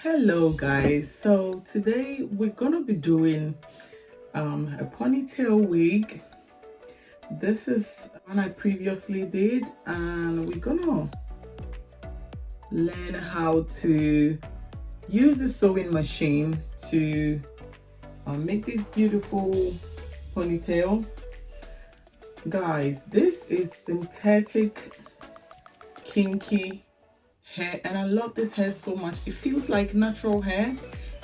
Hello guys, so today we're gonna be doing a ponytail wig. This is one I previously did, and we're gonna learn how to use the sewing machine to make this beautiful ponytail. Guys, this is synthetic kinky hair, and I love this hair so much. It feels like natural hair.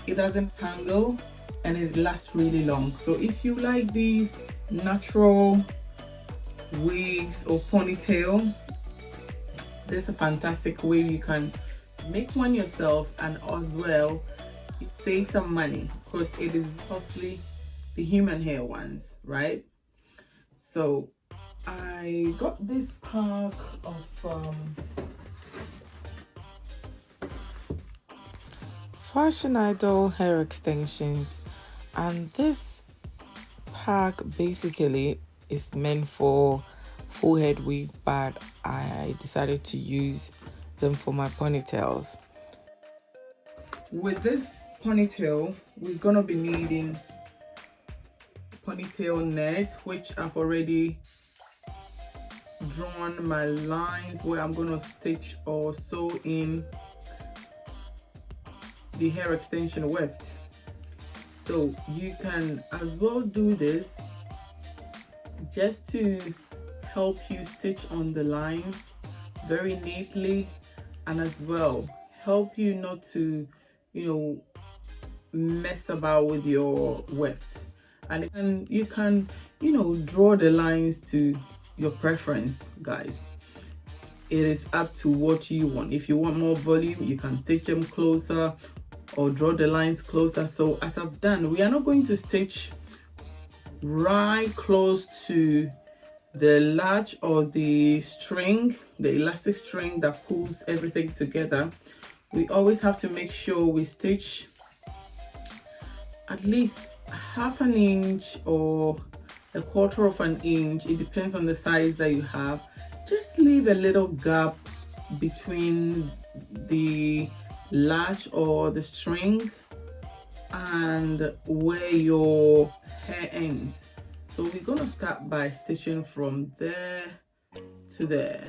It doesn't tangle and it lasts really long. So if you like these natural wigs or ponytail, this is a fantastic way you can make one yourself, and as well it saves some money because it is costly, the human hair ones, right? So I got this pack of Fashion Idol hair extensions, and this pack basically is meant for full head weave, but I decided to use them for my ponytails. With this ponytail, we're gonna be needing ponytail net, which I've already drawn my lines where I'm gonna stitch or sew in the hair extension weft. So you can as well do this just to help you stitch on the lines very neatly, and as well help you not to mess about with your weft. And you can draw the lines to your preference, guys. It is up to what you want. If you want more volume, you can stitch them closer or draw the lines closer. So as I've done, we are not going to stitch right close to the latch or the string, the elastic string that pulls everything together. We always have to make sure we stitch at least half an inch or a quarter of an inch. It depends on the size that you have. Just leave a little gap between the latch or the string and where your hair ends. So we're gonna start by stitching from there to there,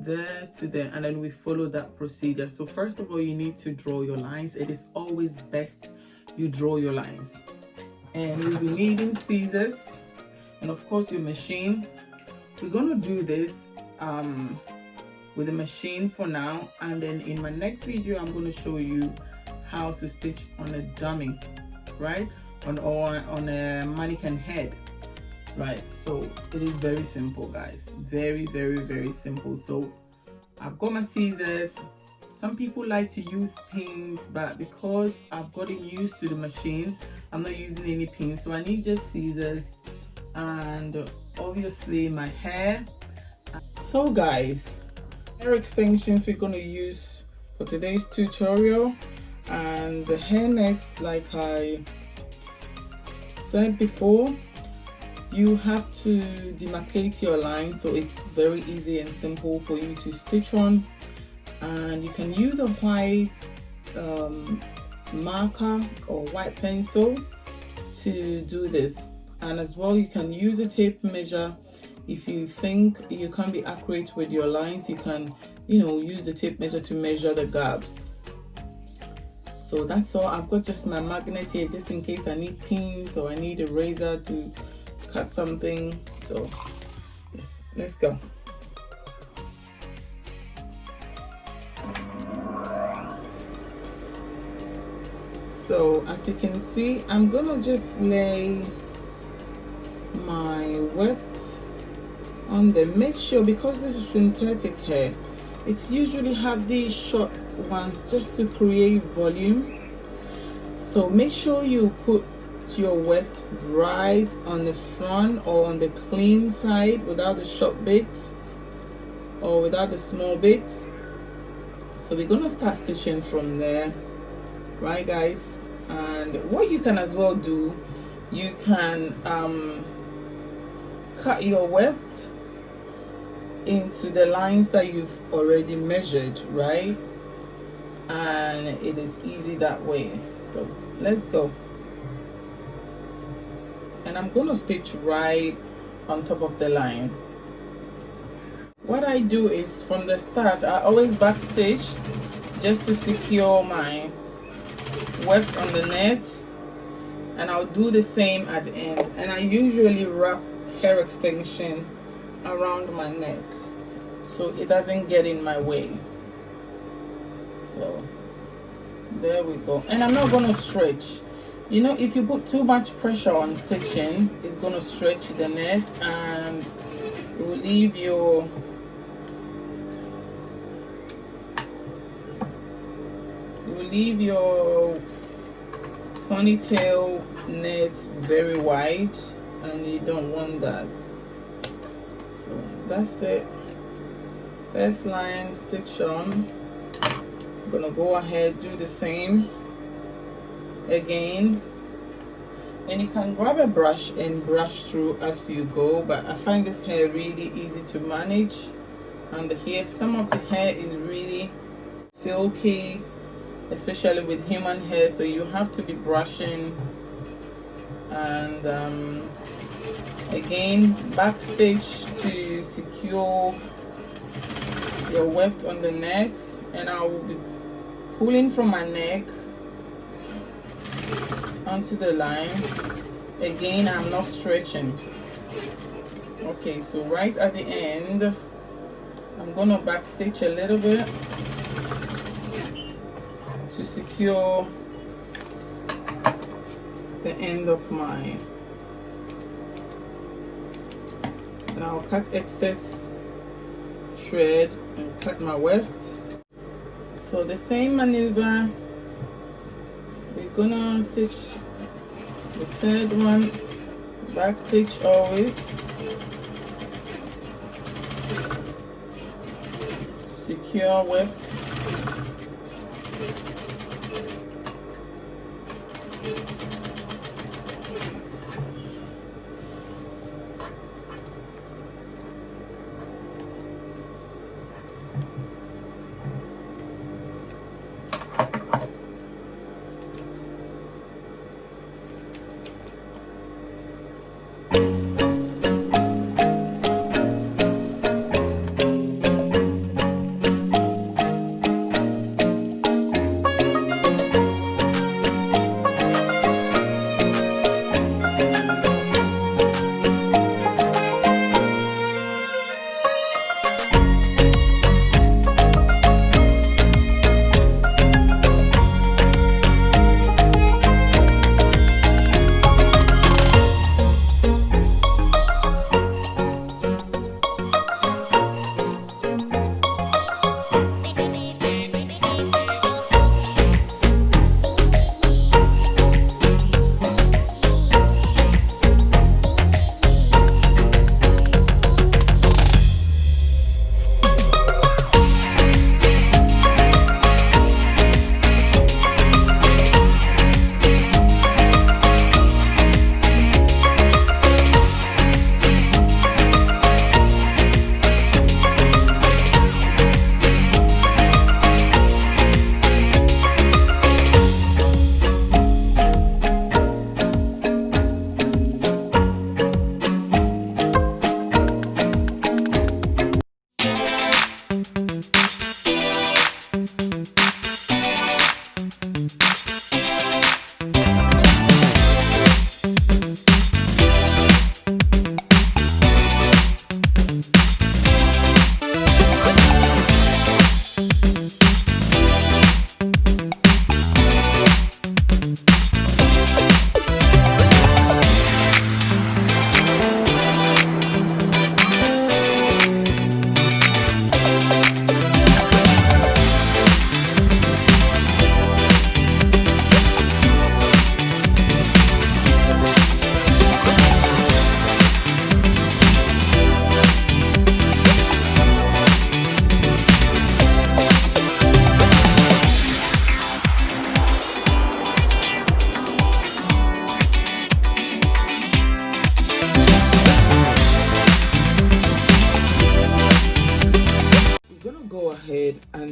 there to there, and then we follow that procedure. So first of all, you need to draw your lines. It is always best you draw your lines, and we'll be needing scissors and of course your machine. We're gonna do this with the machine for now, and then in my next video I'm going to show you how to stitch on a dummy, right, on a mannequin head, right? So it is very simple, guys, very simple. So I've got my scissors. Some people like to use pins, but because I've gotten used to the machine, I'm not using any pins. So I need just scissors and obviously my hair. So guys, hair extensions we're going to use for today's tutorial, and the hair nets, like I said before, you have to demarcate your line, so it's very easy and simple for you to stitch on. And you can use a white marker or white pencil to do this, and as well you can use a tape measure. If you think you can't be accurate with your lines, you can use the tape measure to measure the gaps. So that's all. I've got just my magnet here just in case I need pins or I need a razor to cut something. So let's go. So as you can see, I'm gonna just lay my weft on them. Make sure, because this is synthetic hair, it's usually have these short ones just to create volume. So make sure you put your weft right on the front or on the clean side without the short bits or without the small bits. So we're gonna start stitching from there, right guys? And what you can as well do, you can cut your weft into the lines that you've already measured, right? and it is easy that way. So let's go. And I'm gonna stitch right on top of the line. What I do is from the start I always back stitch just to secure my weft on the net, and I'll do the same at the end. And I usually wrap hair extension around my neck so it doesn't get in my way. So there we go. And I'm not going to stretch. You know, if you put too much pressure on stitching, it's going to stretch the net and it will leave your ponytail nets very wide, and you don't want that. So that's it. First line stitch on. I'm gonna go ahead, do the same again, and you can grab a brush and brush through as you go, but I find this hair really easy to manage. And the hair, some of the hair is really silky, especially with human hair, so you have to be brushing. And again, back stitch to secure your weft on the net, and I will be pulling from my neck onto the line. Again, I'm not stretching. Okay, so right at the end I'm gonna back stitch a little bit to secure the end of my, and I'll cut excess thread and cut my weft. So the same maneuver, we're gonna stitch the third one, back stitch always, secure weft.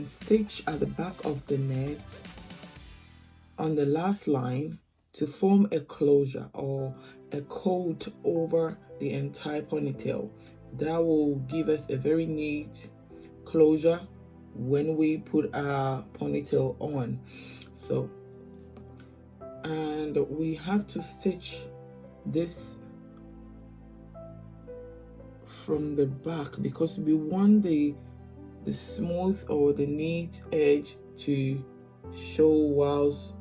and stitch at the back of the net on the last line to form a closure or a coat over the entire ponytail. That will give us a very neat closure when we put our ponytail on. So, and we have to stitch this from the back because we want the smooth or the neat edge to show whilst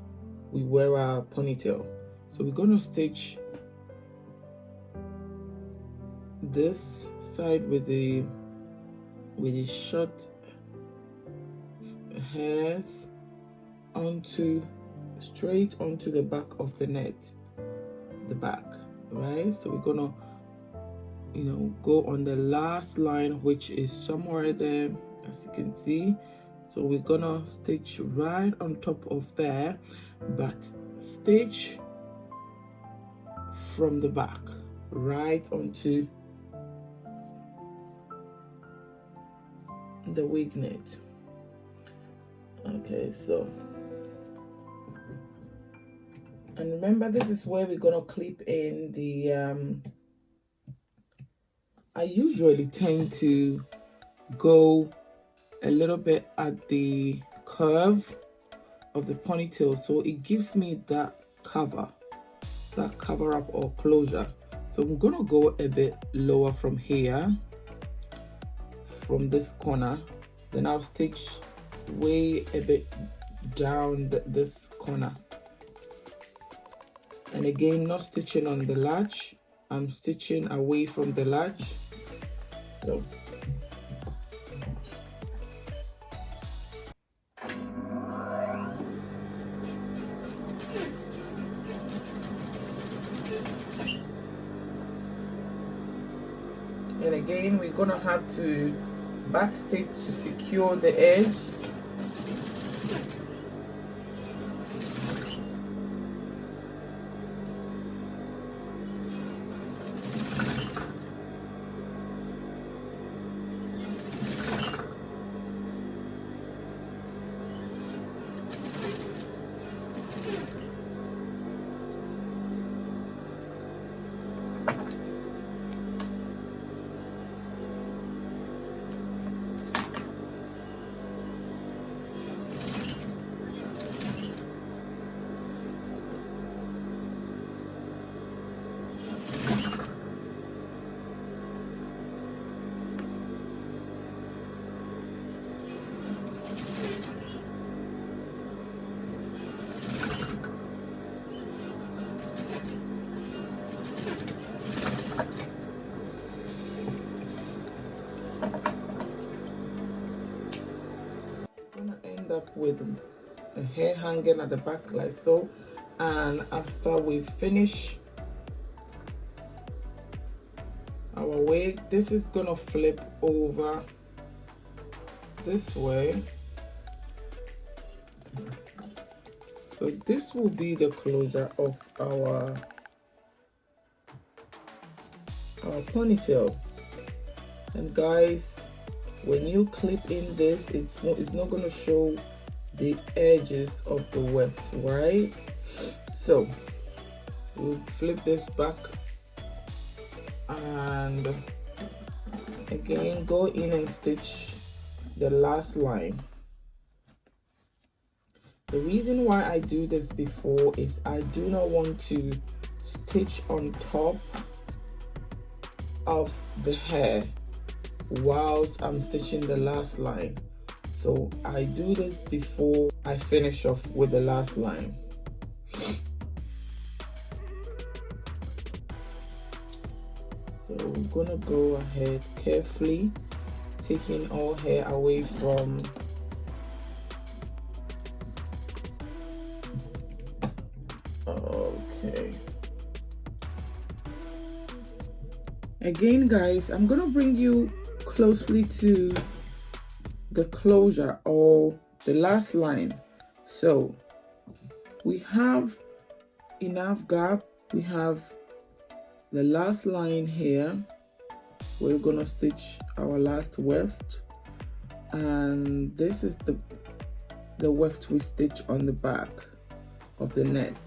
we wear our ponytail. So we're going to stitch this side with the short hairs straight onto the back of the net, the back, right? So we're gonna go on the last line, which is somewhere there, as you can see. So we're gonna stitch right on top of there, but stitch from the back right onto the wig net. Okay, so, and remember, this is where we're gonna clip in the I usually tend to go a little bit at the curve of the ponytail, so it gives me that cover up or closure. So I'm gonna go a bit lower from here, from this corner, then I'll stitch way a bit down this corner, and again, not stitching on the latch, I'm stitching away from the latch. So and again, we're gonna have to back stitch to secure the edge. Up with a hair hanging at the back like so, and after we finish our wig, this is gonna flip over this way, so this will be the closure of our ponytail. And guys, when you clip in this, it's not going to show the edges of the weft, right? So we'll flip this back and again go in and stitch the last line. The reason why I do this before is I do not want to stitch on top of the hair whilst I'm stitching the last line. So I do this before I finish off with the last line. So I'm gonna go ahead carefully, taking all hair away from okay. Again, guys, I'm gonna bring you closely to the closure or the last line. So we have enough gap. We have the last line here. We're gonna stitch our last weft, and this is the weft we stitch on the back of the net.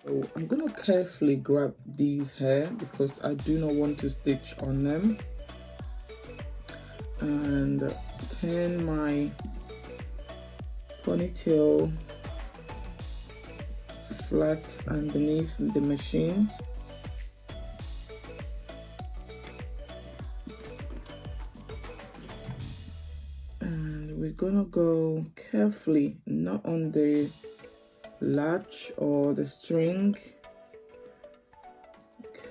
So I'm gonna carefully grab these hair because I do not want to stitch on them, and turn my ponytail flat underneath the machine. And we're gonna go carefully, not on the latch or the string,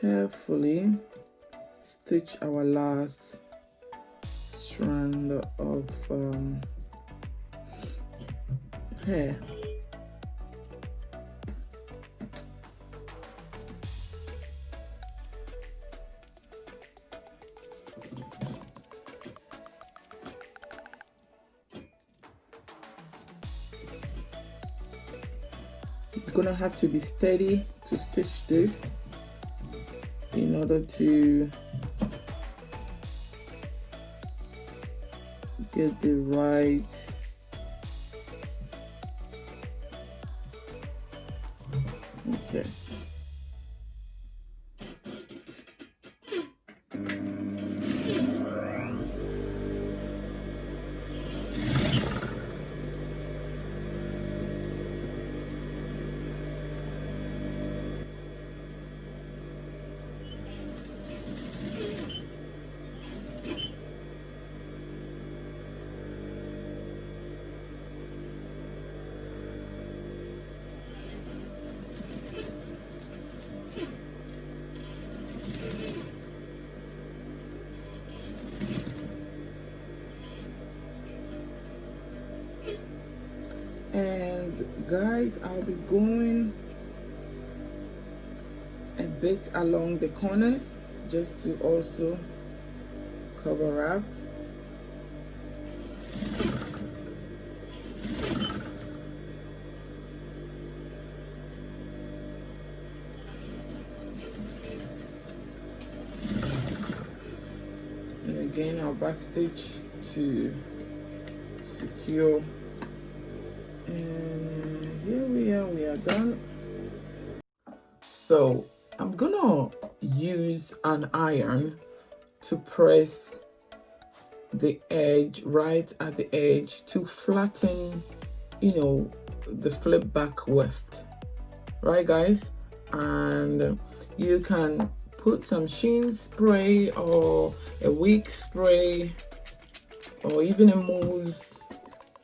carefully stitch our last strand of hair. You're gonna have to be steady to stitch this in order to get the right okay. And guys, I'll be going a bit along the corners just to also cover up. And again, I'll backstitch to secure. And here we are done. So I'm gonna use an iron to press the edge, right at the edge, to flatten, you know, the flip back weft, right guys? And you can put some sheen spray or a wick spray or even a mousse,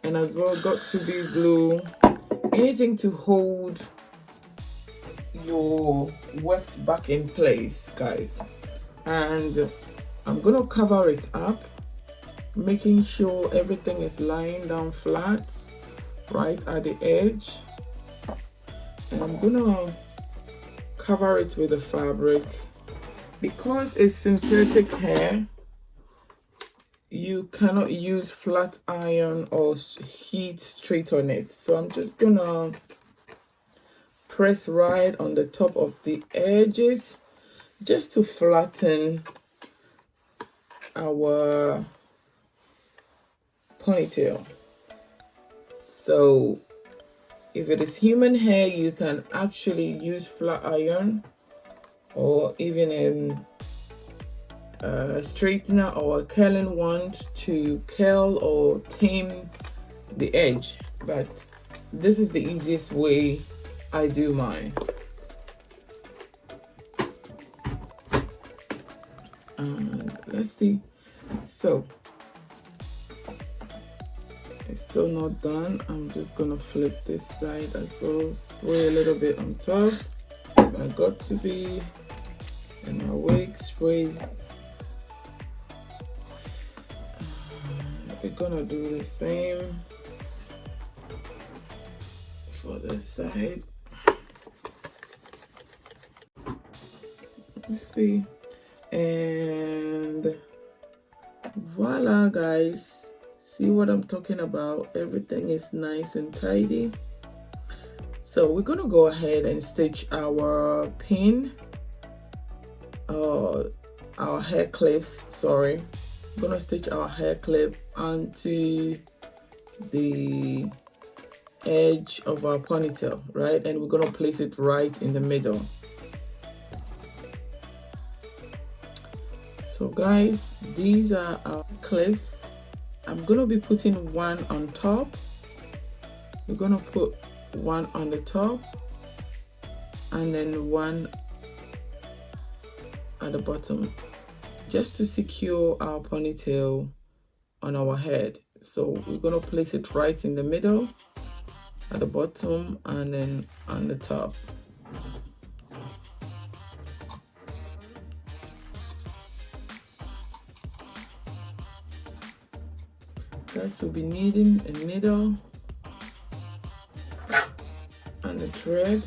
and as well got to be glue, anything to hold your weft back in place, guys. And I'm gonna cover it up, making sure everything is lying down flat right at the edge. And I'm gonna cover it with the fabric. Because it's synthetic hair, you cannot use flat iron or heat straight on it. So I'm just gonna press right on the top of the edges just to flatten our ponytail. So if it is human hair, you can actually use flat iron or even a straightener or a curling wand to curl or tame the edge, but this is the easiest way I do mine. And let's see. So it's still not done. I'm just gonna flip this side as well, spray a little bit on top. I got to be in my wig spray. We're gonna do the same for this side. Let's see. And voila, guys. See what I'm talking about? Everything is nice and tidy. So we're gonna go ahead and stitch our pin our hair clips. Sorry, I'm gonna stitch our hair clip onto the edge of our ponytail, right? And we're gonna place it right in the middle. So guys, these are our clips. I'm gonna be putting one on top. We're gonna put one on the top and then one at the bottom, just to secure our ponytail on our head. So we're gonna place it right in the middle, at the bottom, and then on the top. First, we'll be needing a needle and a thread.